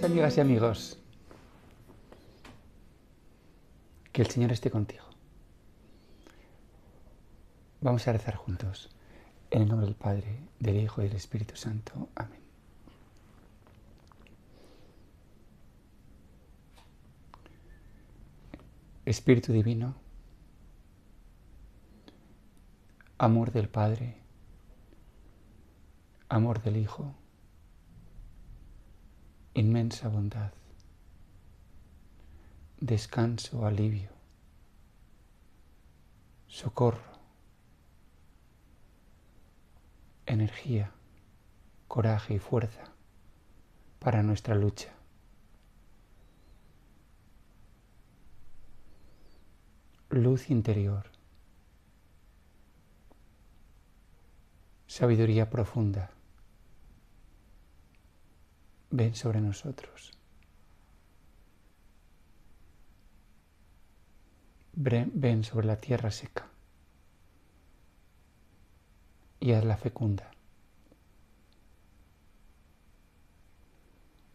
amigas y amigos. Que el Señor esté contigo. Vamos a rezar juntos. En el nombre del Padre, del Hijo y del Espíritu Santo. Amén. Espíritu Divino, amor del Padre, amor del Hijo, inmensa bondad, descanso, alivio, socorro, energía, coraje y fuerza para nuestra lucha. Luz interior, sabiduría profunda, ven sobre nosotros. Ven sobre la tierra seca y hazla fecunda.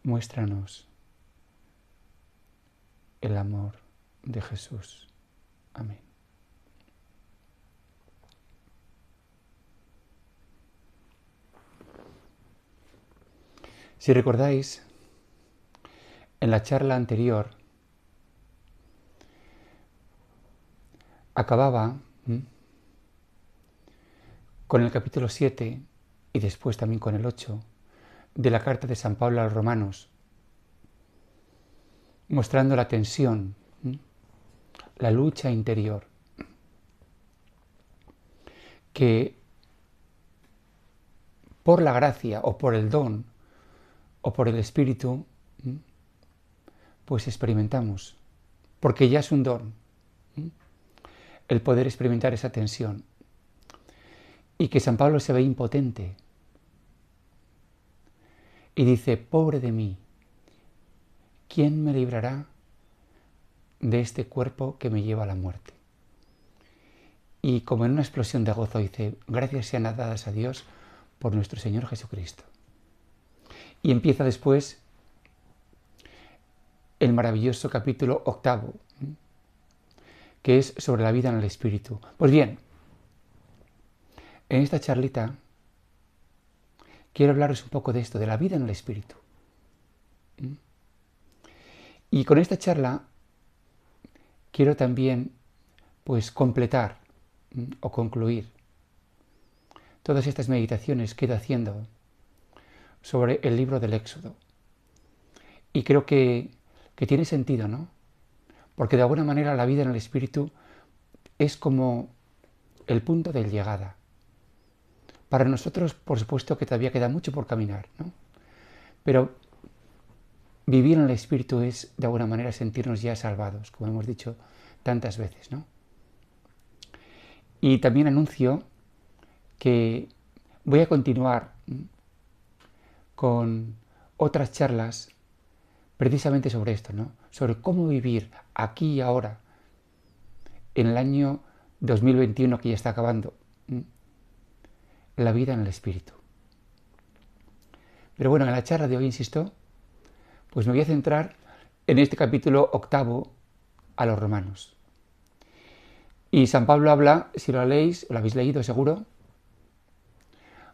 Muéstranos el amor de Jesús. Amén. Si recordáis, en la charla anterior acababa con el capítulo 7 y después también con el 8 de la carta de San Pablo a los Romanos, mostrando la tensión, la lucha interior, que por la gracia o por el don o por el Espíritu, pues experimentamos, porque ya es un don, el poder experimentar esa tensión, y que San Pablo se ve impotente, y dice, pobre de mí, ¿quién me librará de este cuerpo que me lleva a la muerte? Y como en una explosión de gozo dice, gracias sean dadas a Dios por nuestro Señor Jesucristo. Y empieza después el maravilloso capítulo 8, que es sobre la vida en el Espíritu. Pues bien, en esta charlita quiero hablaros un poco de esto, de la vida en el Espíritu. Y con esta charla quiero también, pues, completar o concluir todas estas meditaciones que he ido haciendo sobre el libro del Éxodo. Y creo que tiene sentido, ¿no? Porque de alguna manera la vida en el Espíritu es como el punto de llegada. Para nosotros, por supuesto, que todavía queda mucho por caminar, ¿no? Pero vivir en el Espíritu es, de alguna manera, sentirnos ya salvados, como hemos dicho tantas veces, ¿no? Y también anuncio que voy a continuar con otras charlas precisamente sobre esto, ¿no? Sobre cómo vivir aquí y ahora, en el año 2021 que ya está acabando, la vida en el Espíritu. Pero bueno, en la charla de hoy, insisto, pues me voy a centrar en este capítulo 8 a los Romanos. Y San Pablo habla, si lo leéis, o lo habéis leído seguro,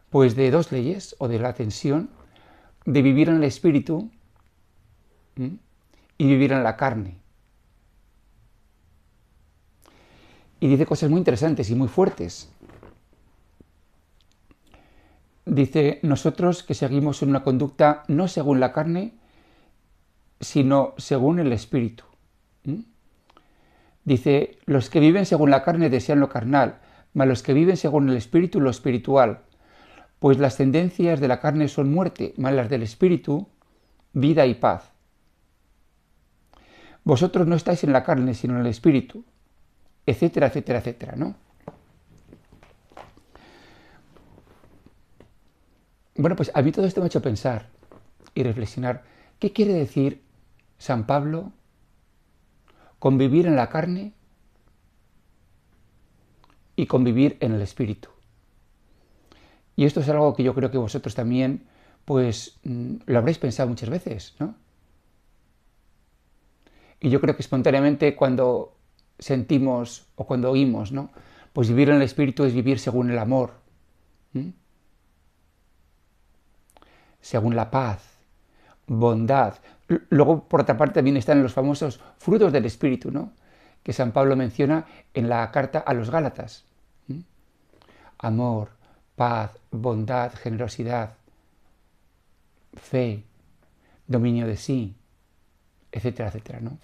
pues de dos leyes, o de la tensión, de vivir en el Espíritu y vivir en la carne. Y dice cosas muy interesantes y muy fuertes. Dice, nosotros que seguimos en una conducta no según la carne, sino según el Espíritu. Dice, los que viven según la carne desean lo carnal, mas los que viven según el Espíritu lo espiritual. Pues las tendencias de la carne son muerte, mas las del Espíritu, vida y paz. Vosotros no estáis en la carne, sino en el Espíritu, etcétera, etcétera, etcétera, ¿no? Bueno, pues a mí todo esto me ha hecho pensar y reflexionar. ¿Qué quiere decir San Pablo con vivir en la carne y convivir en el Espíritu? Y esto es algo que yo creo que vosotros también, pues, lo habréis pensado muchas veces, ¿no? Y yo creo que espontáneamente cuando sentimos o cuando oímos, ¿no? Pues vivir en el Espíritu es vivir según el amor, ¿m? Según la paz, bondad. Luego, por otra parte, también están los famosos frutos del Espíritu, ¿no? Que San Pablo menciona en la carta a los Gálatas. ¿M? Amor, paz, bondad, generosidad, fe, dominio de sí, etcétera, etcétera, ¿no?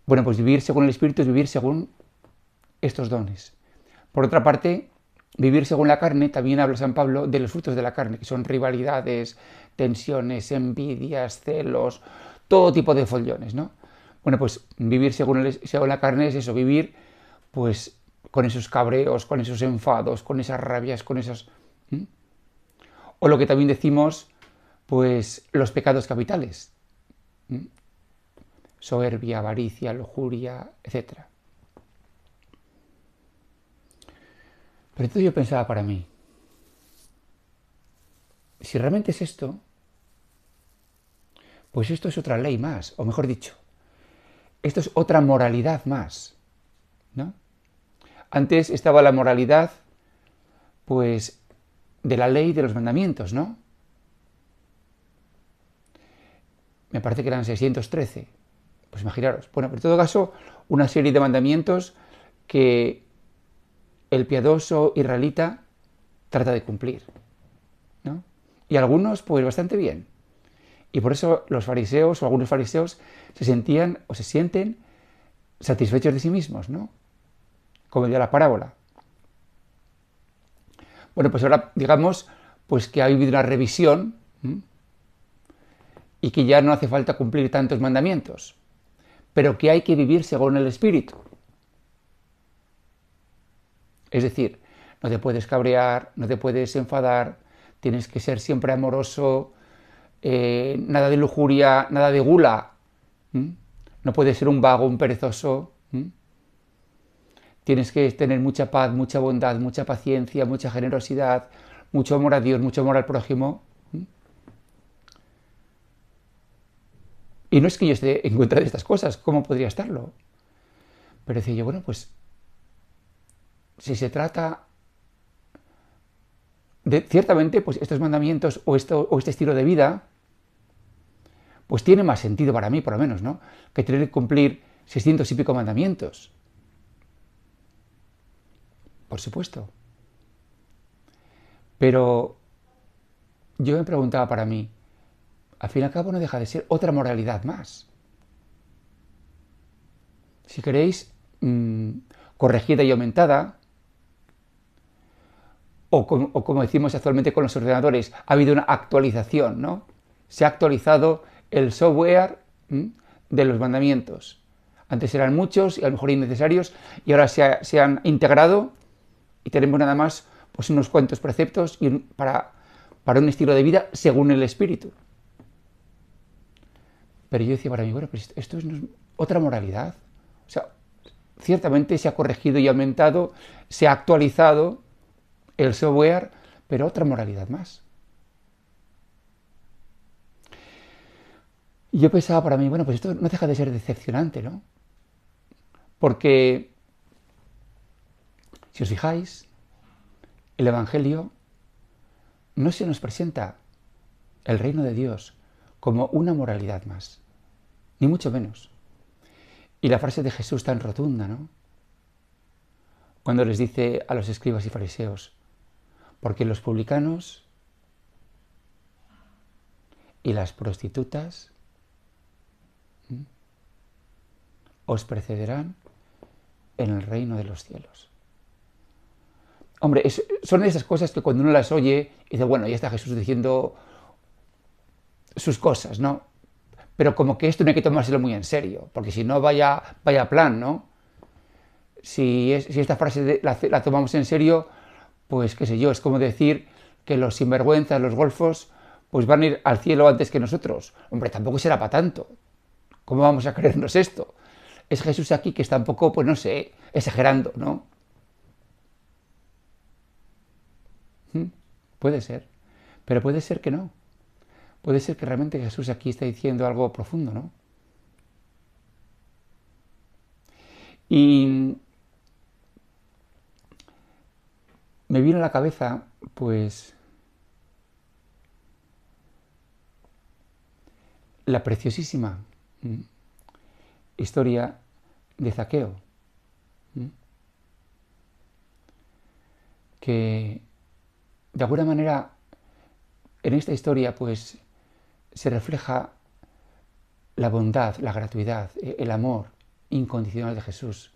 Bueno, pues vivir según el Espíritu es vivir según estos dones. Por otra parte, vivir según la carne, también habla San Pablo de los frutos de la carne, que son rivalidades, tensiones, envidias, celos, todo tipo de follones, ¿no? Bueno, pues vivir según la carne es eso, vivir pues con esos cabreos, con esos enfados, con esas rabias, con esos... ¿Mm? O lo que también decimos, pues los pecados capitales. ¿Mm? Soberbia, avaricia, lujuria, etcétera. Pero entonces yo pensaba para mí, si realmente es esto, pues esto es otra ley más, o mejor dicho, esto es otra moralidad más, ¿no? Antes estaba la moralidad, pues, de la ley de los mandamientos, ¿no? Me parece que eran 613, pues imaginaros. Bueno, pero en todo caso, una serie de mandamientos que el piadoso israelita trata de cumplir, ¿no? Y algunos, pues, bastante bien. Y por eso los fariseos o algunos fariseos se sentían o se sienten satisfechos de sí mismos, ¿no? Como decía la parábola. Bueno, pues ahora digamos pues que ha habido una revisión, ¿m? Y que ya no hace falta cumplir tantos mandamientos, pero que hay que vivir según el Espíritu. Es decir, no te puedes cabrear, no te puedes enfadar, tienes que ser siempre amoroso, nada de lujuria, nada de gula. ¿M? No puedes ser un vago, un perezoso. ¿M? Tienes que tener mucha paz, mucha bondad, mucha paciencia, mucha generosidad, mucho amor a Dios, mucho amor al prójimo. ¿M? Y no es que yo esté en contra de estas cosas, ¿cómo podría estarlo? Pero decía yo, bueno, pues si se trata de, ciertamente, pues estos mandamientos o este estilo de vida, pues tiene más sentido para mí, por lo menos, ¿no? Que tener que cumplir 600 y pico mandamientos. Por supuesto. Pero yo me preguntaba para mí, al fin y al cabo no deja de ser otra moralidad más. Si queréis, corregida y aumentada, o como decimos actualmente con los ordenadores, ha habido una actualización, ¿no? Se ha actualizado el software de los mandamientos. Antes eran muchos y a lo mejor innecesarios y ahora se han integrado y tenemos nada más pues unos cuantos preceptos para un estilo de vida según el Espíritu. Pero yo decía para mí, bueno, pues esto es otra moralidad. O sea, ciertamente se ha corregido y aumentado, se ha actualizado el software, pero otra moralidad más. Y yo pensaba para mí, bueno, pues esto no deja de ser decepcionante, ¿no? Porque, si os fijáis, el Evangelio no se nos presenta el reino de Dios como una moralidad más, ni mucho menos. Y la frase de Jesús tan rotunda, ¿no? Cuando les dice a los escribas y fariseos, porque los publicanos y las prostitutas os precederán en el reino de los cielos. Hombre, son esas cosas que cuando uno las oye, dice, bueno, ya está Jesús diciendo sus cosas, ¿no? Pero como que esto no hay que tomárselo muy en serio, porque si no, vaya plan, ¿no? Si esta frase la tomamos en serio, pues qué sé yo, es como decir que los sinvergüenzas, los golfos, pues van a ir al cielo antes que nosotros. Hombre, tampoco será para tanto. ¿Cómo vamos a creernos esto? Es Jesús aquí que está un poco, pues no sé, exagerando, ¿no? Puede ser, pero puede ser que no. Puede ser que realmente Jesús aquí está diciendo algo profundo, ¿no? Y me vino a la cabeza, pues, la preciosísima historia de Zaqueo, que de alguna manera en esta historia pues se refleja la bondad, la gratuidad, el amor incondicional de Jesús,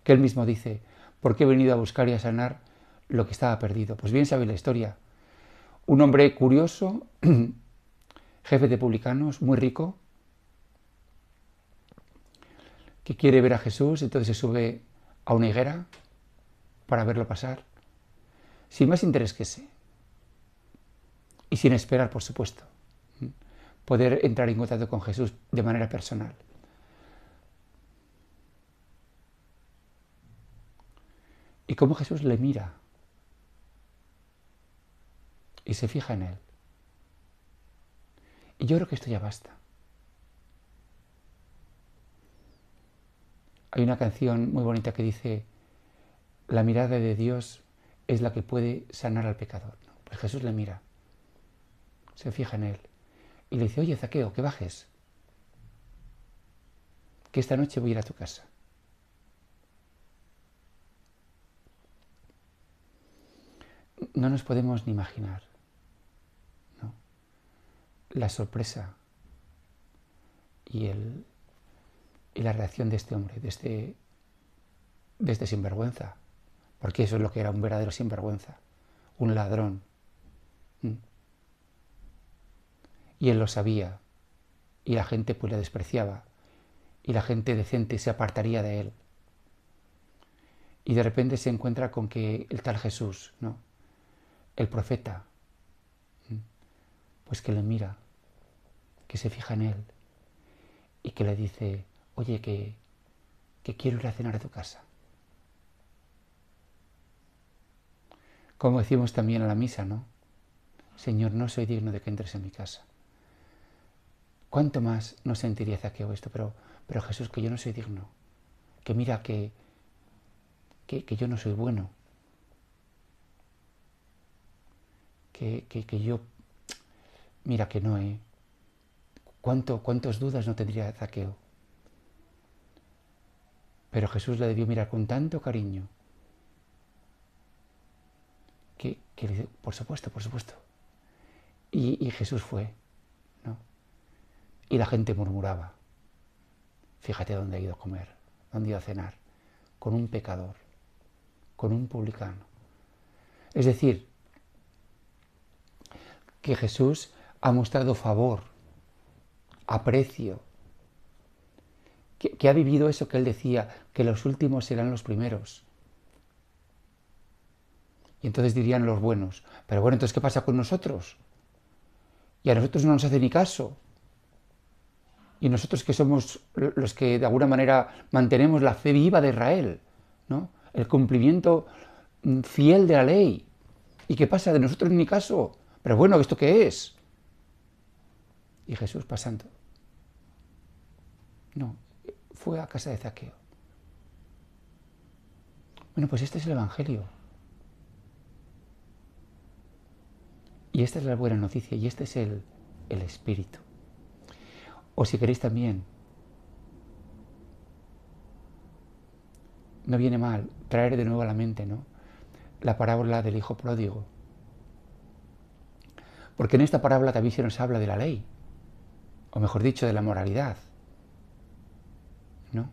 que él mismo dice: porque he venido a buscar y a sanar lo que estaba perdido. Pues bien sabéis la historia. Un hombre curioso, jefe de publicanos, muy rico, que quiere ver a Jesús, entonces se sube a una higuera para verlo pasar, sin más interés que ese, y sin esperar, por supuesto, poder entrar en contacto con Jesús de manera personal. Y cómo Jesús le mira y se fija en él. Y yo creo que esto ya basta. Hay una canción muy bonita que dice: la mirada de Dios es la que puede sanar al pecador. Pues Jesús le mira, se fija en él y le dice: oye, Zaqueo, que bajes, que esta noche voy a ir a tu casa. No nos podemos ni imaginar, ¿no?, la sorpresa y la reacción de este hombre, de este sinvergüenza, porque eso es lo que era un verdadero sinvergüenza, un ladrón. Y él lo sabía, y la gente pues le despreciaba, y la gente decente se apartaría de él. Y de repente se encuentra con que el tal Jesús, ¿no?, el profeta, pues que le mira, que se fija en él y que le dice: oye, que quiero ir a cenar a tu casa. Como decimos también a la misa, ¿no? Señor, no soy digno de que entres en mi casa. ¿Cuánto más no sentiría Zaqueo esto? Pero Jesús, que yo no soy digno, que mira que yo no soy bueno, que yo, mira que no, ¿Cuántas dudas no tendría Zaqueo? Pero Jesús le debió mirar con tanto cariño que le dice: por supuesto, por supuesto. Y Jesús fue, ¿no? Y la gente murmuraba: fíjate dónde ha ido a comer, dónde ha ido a cenar, con un pecador, con un publicano. Es decir, que Jesús ha mostrado favor, aprecio, que ha vivido eso que él decía, que los últimos serán los primeros. Y entonces dirían los buenos: pero bueno, entonces ¿qué pasa con nosotros? Y a nosotros no nos hace ni caso. Y nosotros, que somos los que de alguna manera mantenemos la fe viva de Israel, ¿no?, el cumplimiento fiel de la ley. ¿Y qué pasa? De nosotros ni caso. Pero bueno, ¿esto qué es? Y Jesús pasando. No, fue a casa de Zaqueo. Bueno, pues este es el Evangelio. Y esta es la buena noticia, y este es el Espíritu. O si queréis también, no viene mal traer de nuevo a la mente, ¿no?, la parábola del hijo pródigo. Porque en esta parábola también se nos habla de la ley, o mejor dicho, de la moralidad, ¿no?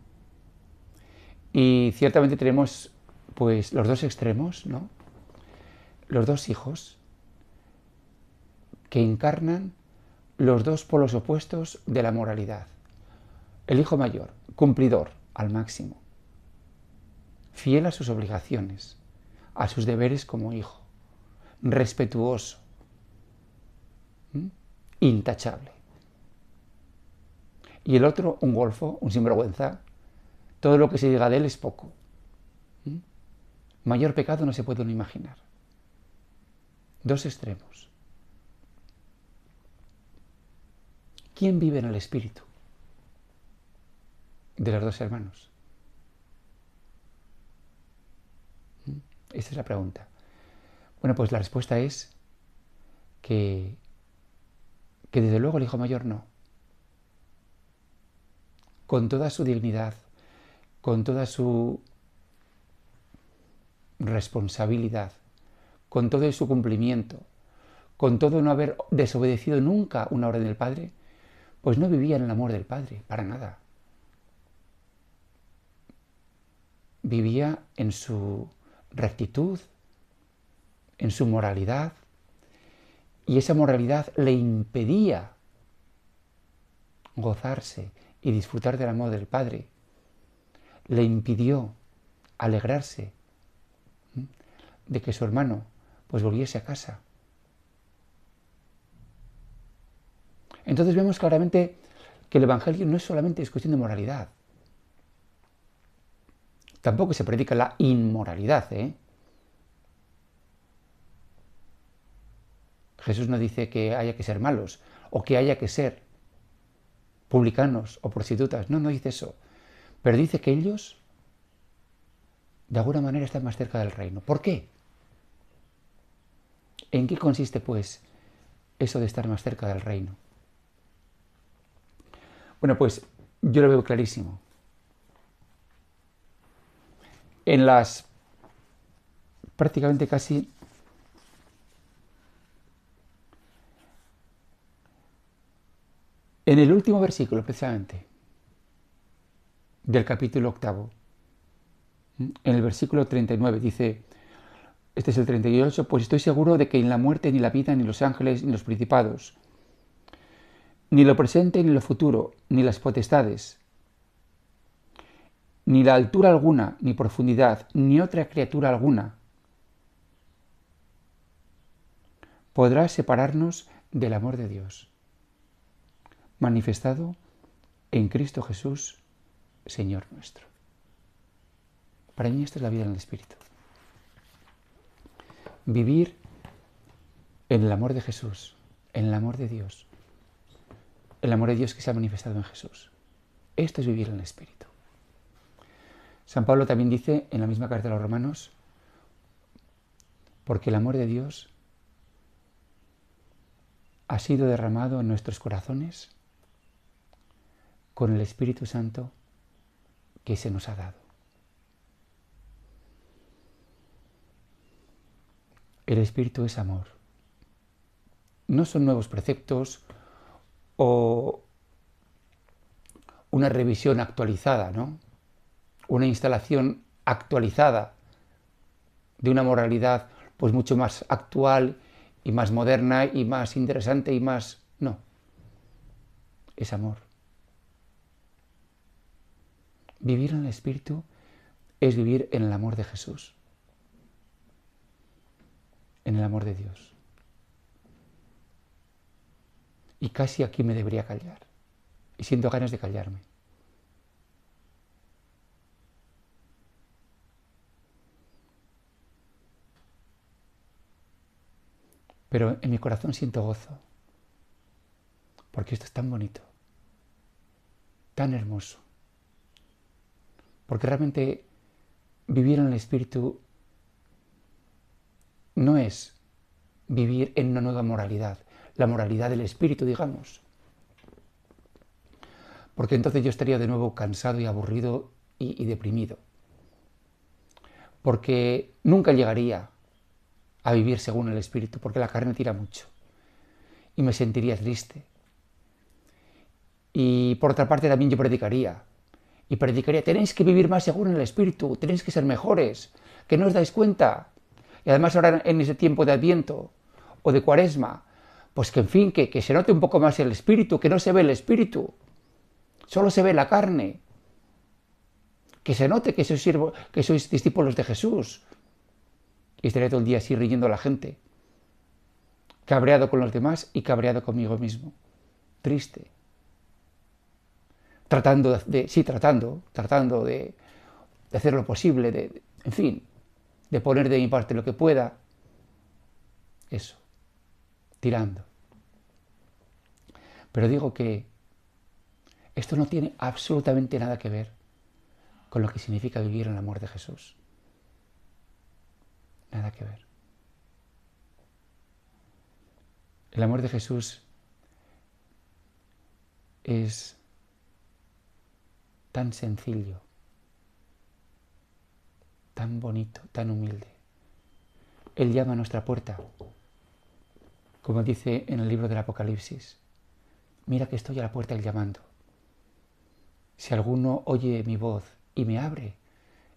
Y ciertamente tenemos pues los dos extremos, ¿no?, los dos hijos que encarnan los dos polos opuestos de la moralidad. El hijo mayor, cumplidor al máximo, fiel a sus obligaciones, a sus deberes como hijo, respetuoso, intachable. Y el otro, un golfo, un sinvergüenza. Todo lo que se diga de él es poco. Mayor pecado no se puede uno imaginar. Dos extremos. ¿Quién vive en el espíritu de los dos hermanos? Esta es la pregunta. Bueno, pues la respuesta es que desde luego el hijo mayor no. Con toda su dignidad, con toda su responsabilidad, con todo su cumplimiento, con todo no haber desobedecido nunca una orden del Padre, pues no vivía en el amor del Padre, para nada. Vivía en su rectitud, en su moralidad, y esa moralidad le impedía gozarse y disfrutar del amor del Padre. Le impidió alegrarse de que su hermano pues volviese a casa. Entonces vemos claramente que el Evangelio no es solamente cuestión de moralidad. Tampoco se predica la inmoralidad, Jesús no dice que haya que ser malos o que haya que ser publicanos o prostitutas. No, no dice eso. Pero dice que ellos, de alguna manera, están más cerca del reino. ¿Por qué? ¿En qué consiste, pues, eso de estar más cerca del reino? Bueno, pues yo lo veo clarísimo. En las prácticamente casi en el último versículo, precisamente, del capítulo 8, en el versículo 39, dice, este es el 38, pues estoy seguro de que en la muerte ni la vida, ni los ángeles, ni los principados, ni lo presente, ni lo futuro, ni las potestades, ni la altura alguna, ni profundidad, ni otra criatura alguna, podrá separarnos del amor de Dios, manifestado en Cristo Jesús, Señor nuestro. Para mí esta es la vida en el Espíritu. Vivir en el amor de Jesús, en el amor de Dios. El amor de Dios que se ha manifestado en Jesús. Esto es vivir en el Espíritu. San Pablo también dice en la misma carta a los Romanos, porque el amor de Dios ha sido derramado en nuestros corazones con el Espíritu Santo que se nos ha dado. El Espíritu es amor. No son nuevos preceptos o una revisión actualizada, ¿no? Una instalación actualizada de una moralidad pues mucho más actual y más moderna y más interesante y más... No, es amor. Vivir en el Espíritu es vivir en el amor de Jesús, en el amor de Dios. Y casi aquí me debería callar. Y siento ganas de callarme. Pero en mi corazón siento gozo. Porque esto es tan bonito. Tan hermoso. Porque realmente vivir en el Espíritu no es vivir en una nueva moralidad. La moralidad del Espíritu, digamos. Porque entonces yo estaría de nuevo cansado y aburrido y deprimido. Porque nunca llegaría a vivir según el Espíritu, porque la carne tira mucho. Y me sentiría triste. Y por otra parte también yo predicaría. Y predicaría, tenéis que vivir más según el Espíritu, tenéis que ser mejores, que no os dais cuenta. Y además ahora en ese tiempo de Adviento o de Cuaresma, pues que en fin, que se note un poco más el Espíritu, que no se ve el Espíritu, solo se ve la carne. Que se note que sois discípulos de Jesús. Y estaré todo el día así riñendo a la gente, cabreado con los demás y cabreado conmigo mismo, triste, tratando de hacer lo posible, en fin, de poner de mi parte lo que pueda, eso, tirando. Pero digo que esto no tiene absolutamente nada que ver con lo que significa vivir en el amor de Jesús. Nada que ver. El amor de Jesús es tan sencillo, tan bonito, tan humilde. Él llama a nuestra puerta, como dice en el libro del Apocalipsis. Mira que estoy a la puerta llamando. Si alguno oye mi voz y me abre,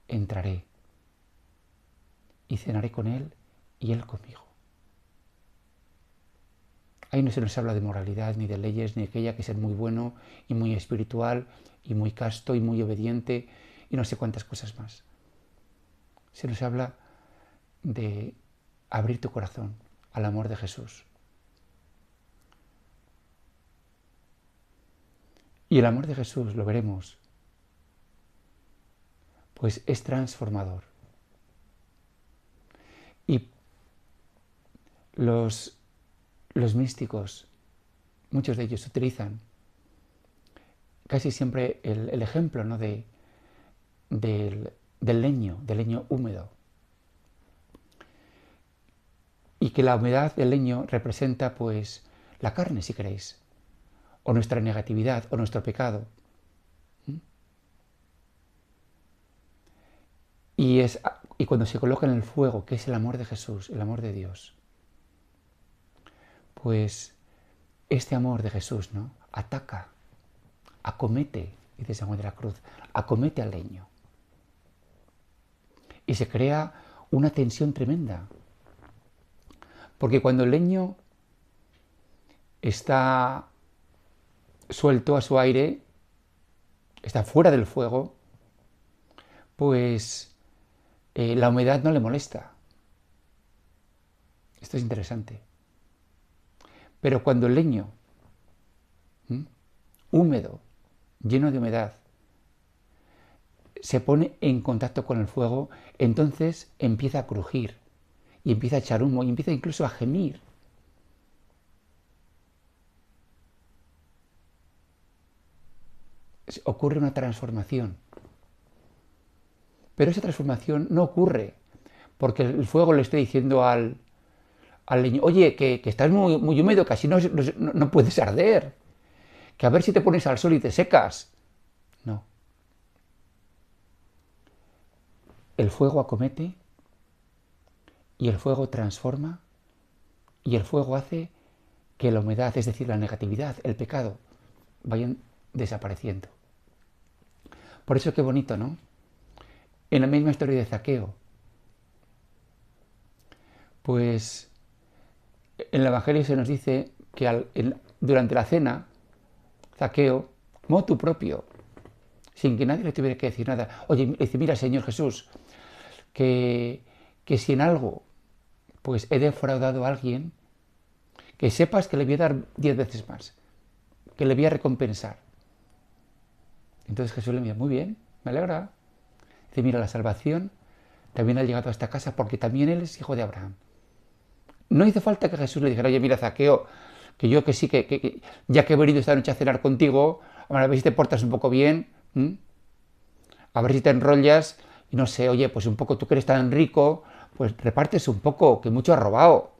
entraré y cenaré con él y él conmigo. Ahí no se nos habla de moralidad, ni de leyes, ni de que haya que ser muy bueno y muy espiritual y muy casto y muy obediente y no sé cuántas cosas más. Se nos habla de abrir tu corazón al amor de Jesús. Y el amor de Jesús, lo veremos, pues es transformador. Y los místicos, muchos de ellos utilizan casi siempre el ejemplo, ¿no? del leño húmedo. Y que la humedad del leño representa pues la carne, si queréis, o nuestra negatividad, o nuestro pecado. Y cuando se coloca en el fuego, que es el amor de Jesús, el amor de Dios, pues este amor de Jesús, ¿no? Ataca, acomete, dice San Juan de la Cruz, acomete al leño. Y se crea una tensión tremenda. Porque cuando el leño está suelto a su aire, está fuera del fuego, pues la humedad no le molesta. Esto es interesante. Pero cuando el leño, húmedo, lleno de humedad, se pone en contacto con el fuego, entonces empieza a crujir y empieza a echar humo y empieza incluso a gemir. Ocurre una transformación. Pero esa transformación no ocurre porque el fuego le esté diciendo al leño, oye, que estás muy, muy húmedo, que así no puedes arder, que a ver si te pones al sol y te secas. No. El fuego acomete y el fuego transforma y el fuego hace que la humedad, es decir, la negatividad, el pecado, vayan desapareciendo. Por eso qué bonito, ¿no? En la misma historia de Zaqueo, pues en el Evangelio se nos dice que durante la cena, Zaqueo, motu propio, sin que nadie le tuviera que decir nada, oye, dice, mira, Señor Jesús, que si en algo pues he defraudado a alguien, que sepas que le voy a dar 10 veces más, que le voy a recompensar. Entonces Jesús le mira, muy bien, me alegra. Dice, mira, la salvación también ha llegado a esta casa porque también él es hijo de Abraham. No hizo falta que Jesús le dijera, oye, mira, Zaqueo, que yo que sí, que ya que he venido esta noche a cenar contigo, a ver si te portas un poco bien, a ver si te enrollas, y no sé, oye, pues un poco tú que eres tan rico, pues repartes un poco, que mucho has robado.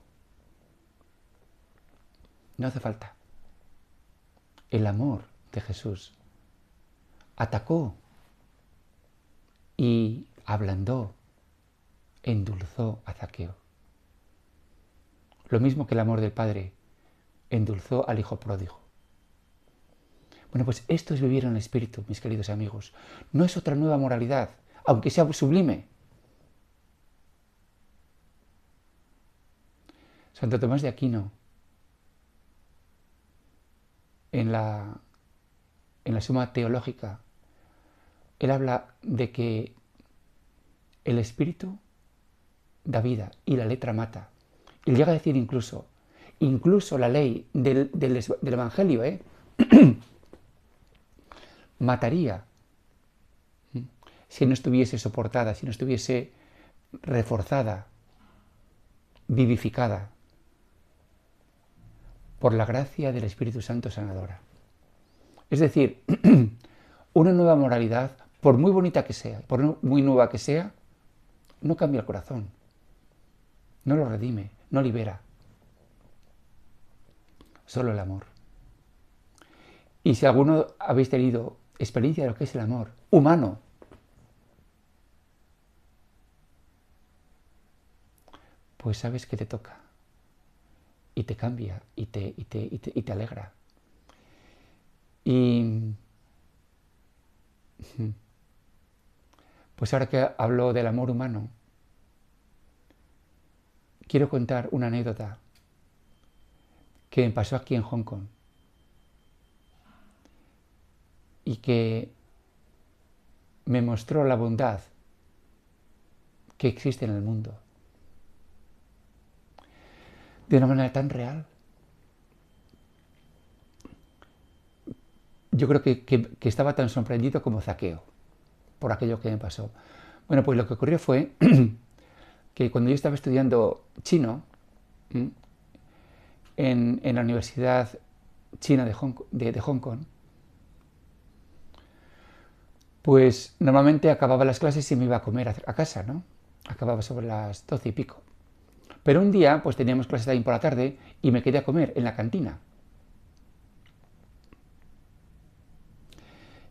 No hace falta. El amor de Jesús atacó y ablandó, endulzó a Zaqueo. Lo mismo que el amor del Padre endulzó al Hijo pródigo. Bueno, pues esto es vivir en el Espíritu, mis queridos amigos. No es otra nueva moralidad, aunque sea sublime. Santo Tomás de Aquino, en la Suma Teológica, él habla de que el Espíritu da vida y la letra mata. Y llega a decir incluso la ley del Evangelio, mataría si no estuviese soportada, si no estuviese reforzada, vivificada por la gracia del Espíritu Santo sanadora. Es decir, una nueva moralidad, por muy bonita que sea, por muy nueva que sea, no cambia el corazón. no lo redime, no libera. Solo el amor. Y si alguno habéis tenido experiencia de lo que es el amor humano, pues sabes que te toca y te cambia y te alegra. Y pues ahora que hablo del amor humano, quiero contar una anécdota que me pasó aquí en Hong Kong y que me mostró la bondad que existe en el mundo de una manera tan real. Yo creo que estaba tan sorprendido como Zaqueo por aquello que me pasó. Bueno, pues lo que ocurrió fue que cuando yo estaba estudiando chino en la Universidad China de Hong Kong, pues normalmente acababa las clases y me iba a comer a casa, ¿no? Acababa sobre las 12 y pico. Pero un día, pues teníamos clases también por la tarde y me quedé a comer en la cantina.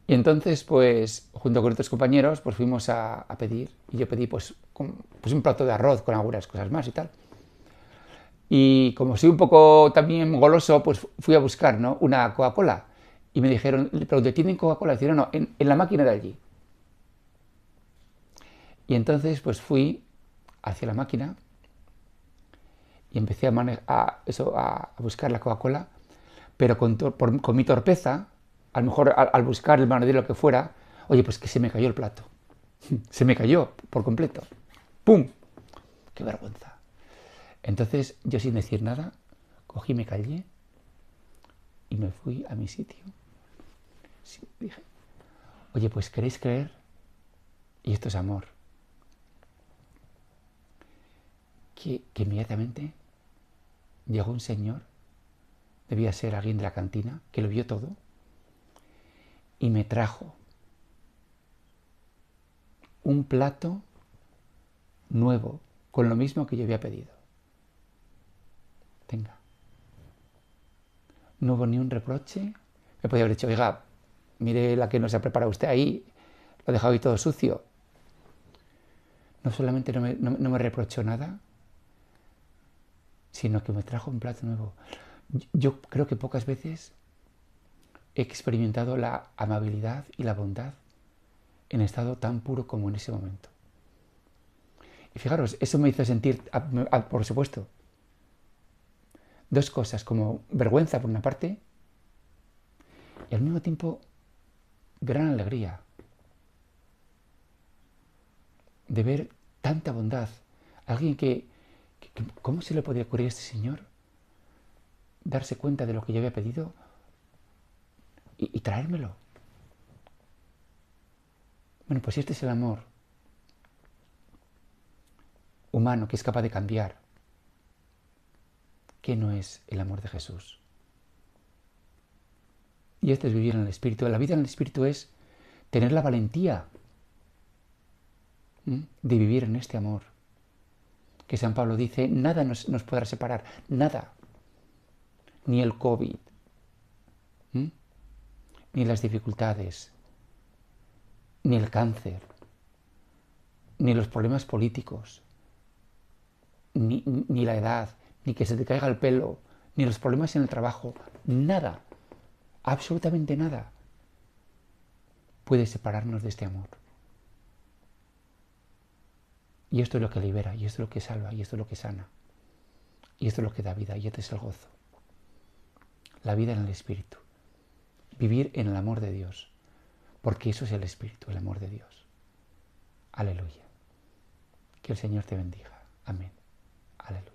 Y entonces, pues, junto con otros compañeros, pues fuimos a pedir. Y yo pedí, pues un plato de arroz con algunas cosas más y tal. Y como soy un poco también goloso, pues fui a buscar, ¿no?, una Coca-Cola. Y me dijeron, le pregunté, ¿tienen Coca-Cola? Y dijeron, no, en la máquina de allí. Y entonces, pues fui hacia la máquina y empecé a buscar la Coca-Cola, pero con mi torpeza, a lo mejor al buscar el manodero o lo que fuera, oye, pues que se me cayó el plato. Se me cayó por completo. ¡Pum! ¡Qué vergüenza! Entonces, yo sin decir nada, cogí, me callé y me fui a mi sitio. Sí, dije, oye, pues ¿queréis creer? Y esto es amor. Que inmediatamente llegó un señor, debía ser alguien de la cantina, que lo vio todo, y me trajo un plato nuevo, con lo mismo que yo había pedido. Tenga. No hubo ni un reproche. Me podía haber dicho, oiga, mire la que nos ha preparado usted ahí, lo ha dejado ahí todo sucio. No solamente no me reprochó nada, sino que me trajo un plato nuevo. Yo creo que pocas veces he experimentado la amabilidad y la bondad en estado tan puro como en ese momento. Y fijaros, eso me hizo sentir, por supuesto, dos cosas, como vergüenza por una parte y al mismo tiempo gran alegría de ver tanta bondad. Alguien que ¿cómo se le podía ocurrir a este señor darse cuenta de lo que yo había pedido y traérmelo? Bueno, pues este es el amor humano que es capaz de cambiar. ¿Qué no es el amor de Jesús? Y esto es vivir en el Espíritu. La vida en el Espíritu es tener la valentía de vivir en este amor. Que San Pablo dice, nada nos podrá separar, nada. Ni el COVID, ni las dificultades, ni el cáncer, ni los problemas políticos, ni la edad, ni que se te caiga el pelo, ni los problemas en el trabajo, nada, absolutamente nada puede separarnos de este amor. Y esto es lo que libera, y esto es lo que salva, y esto es lo que sana, y esto es lo que da vida, y este es el gozo. La vida en el Espíritu. Vivir en el amor de Dios, porque eso es el Espíritu, el amor de Dios. Aleluya. Que el Señor te bendiga. Amén. Aleluya.